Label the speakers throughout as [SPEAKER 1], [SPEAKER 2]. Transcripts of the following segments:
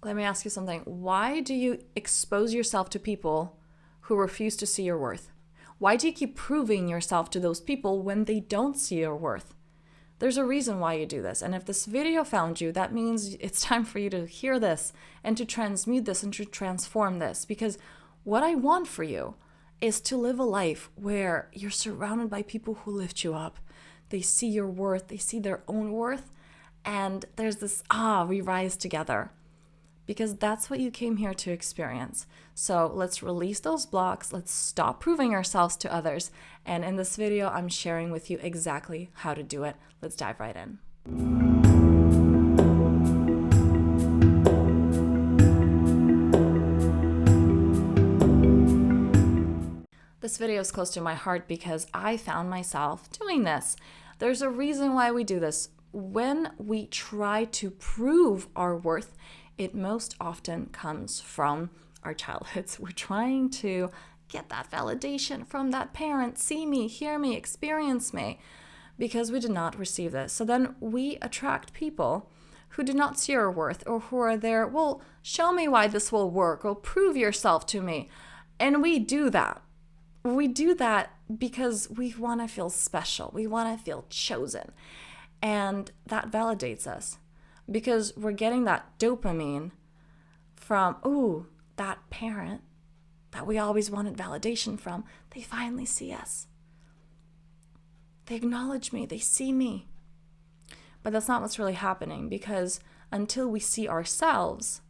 [SPEAKER 1] let me ask you something. Why do you expose yourself to people who refuse to see your worth? Why do you keep proving yourself to those people when they don't see your worth? There's a reason why you do this. And if this video found you, that means it's time for you to hear this and to transmute this and to transform this. Because what I want for you is to live a life where you're surrounded by people who lift you up. They see your worth, they see their own worth, and there's this, we rise together. Because that's what you came here to experience. So let's release those blocks. Let's stop proving ourselves to others. And in this video, I'm sharing with you exactly how to do it. Let's dive right in. This video is close to my heart because I found myself doing this. There's a reason why we do this. When we try to prove our worth, it most often comes from our childhoods. We're trying to get that validation from that parent, see me, hear me, experience me, because we did not receive this. So then we attract people who do not see our worth or who are there, well, show me why this will work or prove yourself to me. And we do that. We do that because we want to feel special. We want to feel chosen. And that validates us. Because we're getting that dopamine from, that parent that we always wanted validation from, they finally see us. They acknowledge me, they see me. But that's not what's really happening, because until we see ourselves,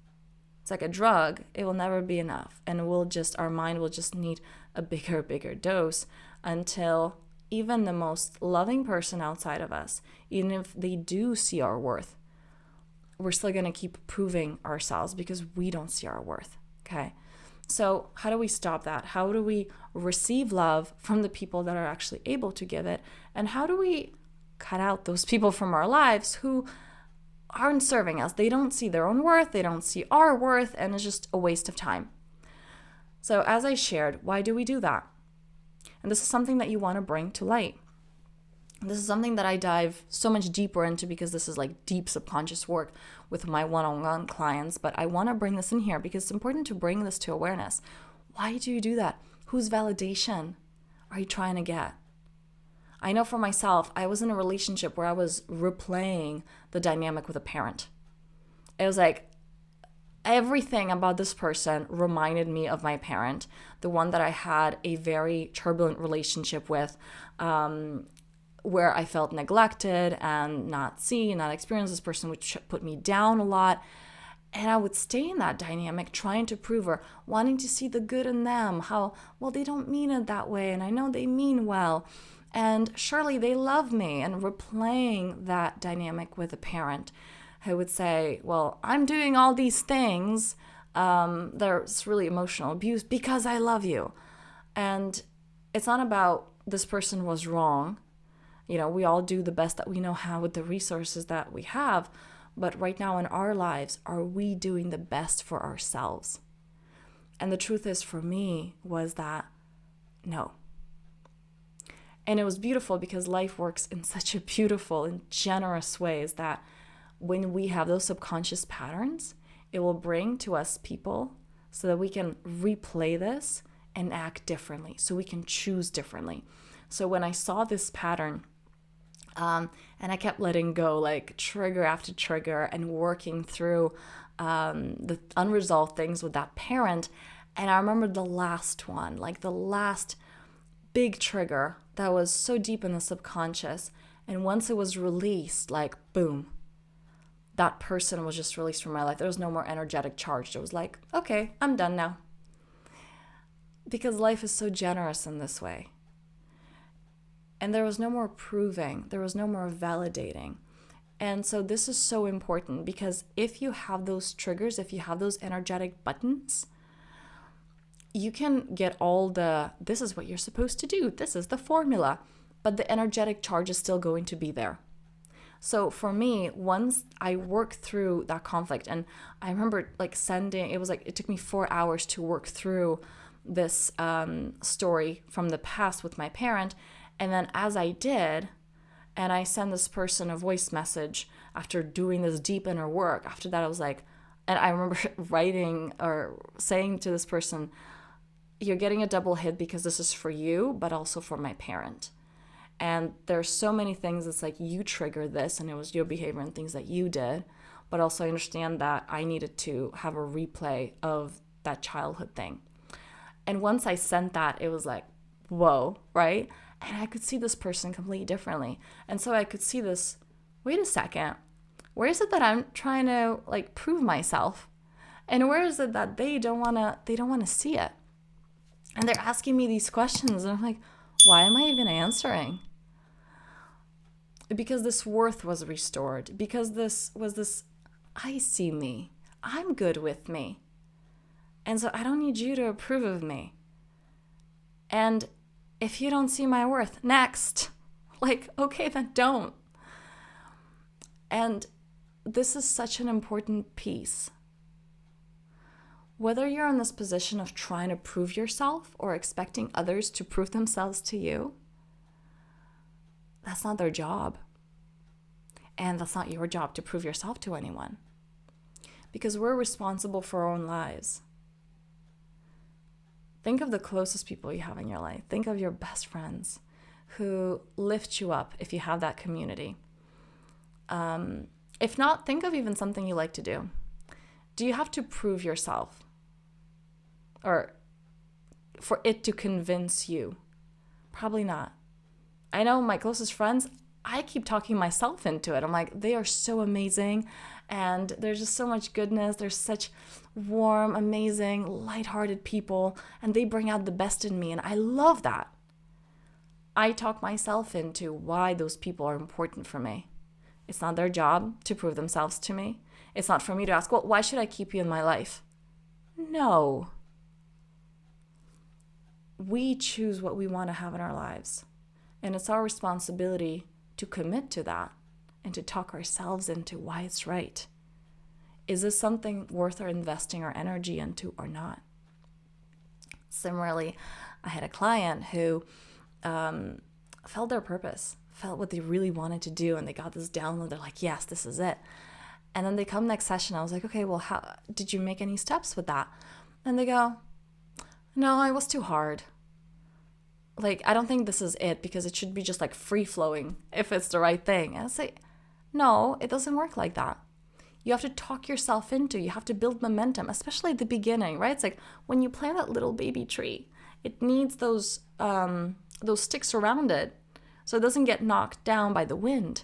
[SPEAKER 1] it's like a drug, it will never be enough. And our mind will just need a bigger dose until even the most loving person outside of us, even if they do see our worth, we're still going to keep proving ourselves because we don't see our worth, okay? So how do we stop that? How do we receive love from the people that are actually able to give it? And how do we cut out those people from our lives who aren't serving us? They don't see their own worth, they don't see our worth, and it's just a waste of time. So as I shared, why do we do that? And this is something that you want to bring to light. This is something that I dive so much deeper into because this is like deep subconscious work with my one-on-one clients. But I want to bring this in here because it's important to bring this to awareness. Why do you do that? Whose validation are you trying to get? I know for myself, I was in a relationship where I was replaying the dynamic with a parent. It was like everything about this person reminded me of my parent, the one that I had a very turbulent relationship with, where I felt neglected and not seen, not experienced. This person would put me down a lot. And I would stay in that dynamic, trying to prove or wanting to see the good in them, how, well, they don't mean it that way, and I know they mean well. And surely they love me, and replaying that dynamic with a parent who would say, well, I'm doing all these things, there's really emotional abuse because I love you. And it's not about this person was wrong. You know, we all do the best that we know how with the resources that we have. But right now in our lives, are we doing the best for ourselves? And the truth is, for me, was that no. And it was beautiful because life works in such a beautiful and generous ways that when we have those subconscious patterns, it will bring to us people so that we can replay this and act differently, so we can choose differently. So when I saw this pattern, and I kept letting go, like trigger after trigger, and working through the unresolved things with that parent. And I remember the last one, like the last big trigger that was so deep in the subconscious. And once it was released, like boom, that person was just released from my life. There was no more energetic charge. It was like, okay, I'm done now. Because life is so generous in this way. And there was no more proving. There was no more validating. And so this is so important because if you have those triggers, if you have those energetic buttons, you can get this is what you're supposed to do. This is the formula. But the energetic charge is still going to be there. So for me, once I worked through that conflict, and I remember it took me 4 hours to work through this story from the past with my parent. And then as I did, and I sent this person a voice message after doing this deep inner work, after that I was like, And I remember writing or saying to this person, you're getting a double hit because this is for you, but also for my parent. And there's so many things. It's like you triggered this and it was your behavior and things that you did. But also I understand that I needed to have a replay of that childhood thing. And once I sent that, it was like, whoa, right? And I could see this person completely differently. And so I could see this, wait a second, where is it that I'm trying to like prove myself? And where is it that they don't wanna see it? And they're asking me these questions and I'm like, why am I even answering? Because this worth was restored. Because this was this, I see me. I'm good with me. And so I don't need you to approve of me. And if you don't see my worth, next. Like, okay, then don't. And this is such an important piece. Whether you're in this position of trying to prove yourself or expecting others to prove themselves to you, that's not their job. And that's not your job to prove yourself to anyone. Because we're responsible for our own lives. Think of the closest people you have in your life. Think of your best friends who lift you up if you have that community. If not, think of even something you like to do. Do you have to prove yourself? Or for it to convince you? Probably not. I know my closest friends, I keep talking myself into it. I'm like, they are so amazing and there's just so much goodness. There's such warm, amazing, lighthearted people and they bring out the best in me and I love that. I talk myself into why those people are important for me. It's not their job to prove themselves to me. It's not for me to ask, well, why should I keep you in my life? No. We choose what we want to have in our lives. And it's our responsibility to commit to that and to talk ourselves into why it's right. Is this something worth our investing our energy into or not? Similarly, I had a client who felt their purpose, felt what they really wanted to do, and they got this download. They're like, yes, this is it. And then they come next session. I was like, okay, well, how did you make any steps with that? And they go, no, it was too hard. Like, I don't think this is it because it should be just like free flowing if it's the right thing. And I say, no, it doesn't work like that. You have to talk yourself into, you have to build momentum, especially at the beginning, right? It's like when you plant that little baby tree, it needs those sticks around it so it doesn't get knocked down by the wind.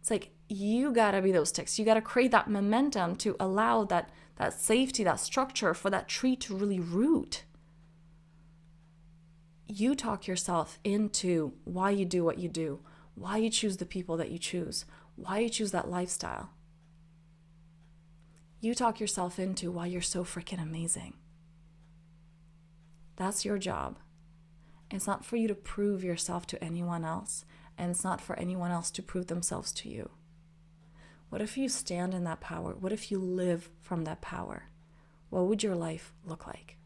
[SPEAKER 1] It's like, you gotta be those sticks. You gotta create that momentum to allow that safety, that structure for that tree to really root. You talk yourself into why you do what you do, why you choose the people that you choose, why you choose that lifestyle. You talk yourself into why you're so freaking amazing. That's your job. It's not for you to prove yourself to anyone else, and it's not for anyone else to prove themselves to you. What if you stand in that power? What if you live from that power? What would your life look like?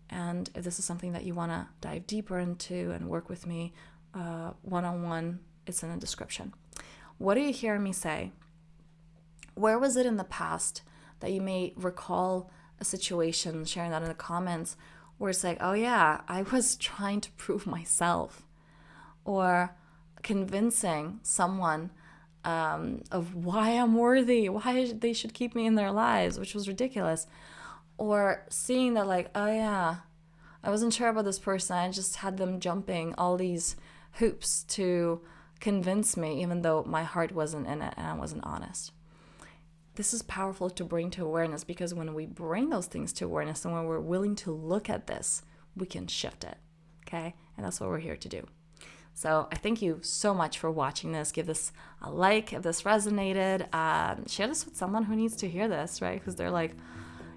[SPEAKER 1] And if this is something that you want to dive deeper into and work with me one-on-one, it's in the description. What are you hearing me say? Where was it in the past that you may recall a situation, sharing that in the comments, where it's like, oh yeah, I was trying to prove myself, or convincing someone of why I'm worthy, why they should keep me in their lives, which was ridiculous. Or seeing that like, oh yeah, I wasn't sure about this person. I just had them jumping all these hoops to convince me, even though my heart wasn't in it and I wasn't honest. This is powerful to bring to awareness, because when we bring those things to awareness and when we're willing to look at this, we can shift it, okay? And that's what we're here to do. So I thank you so much for watching this. Give this a like if this resonated. Share this with someone who needs to hear this, right? Because they're like,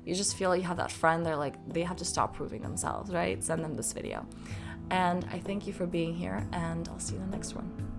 [SPEAKER 1] you just feel like you have that friend, they're like, they have to stop proving themselves, right? Send them this video. And I thank you for being here, and I'll see you in the next one.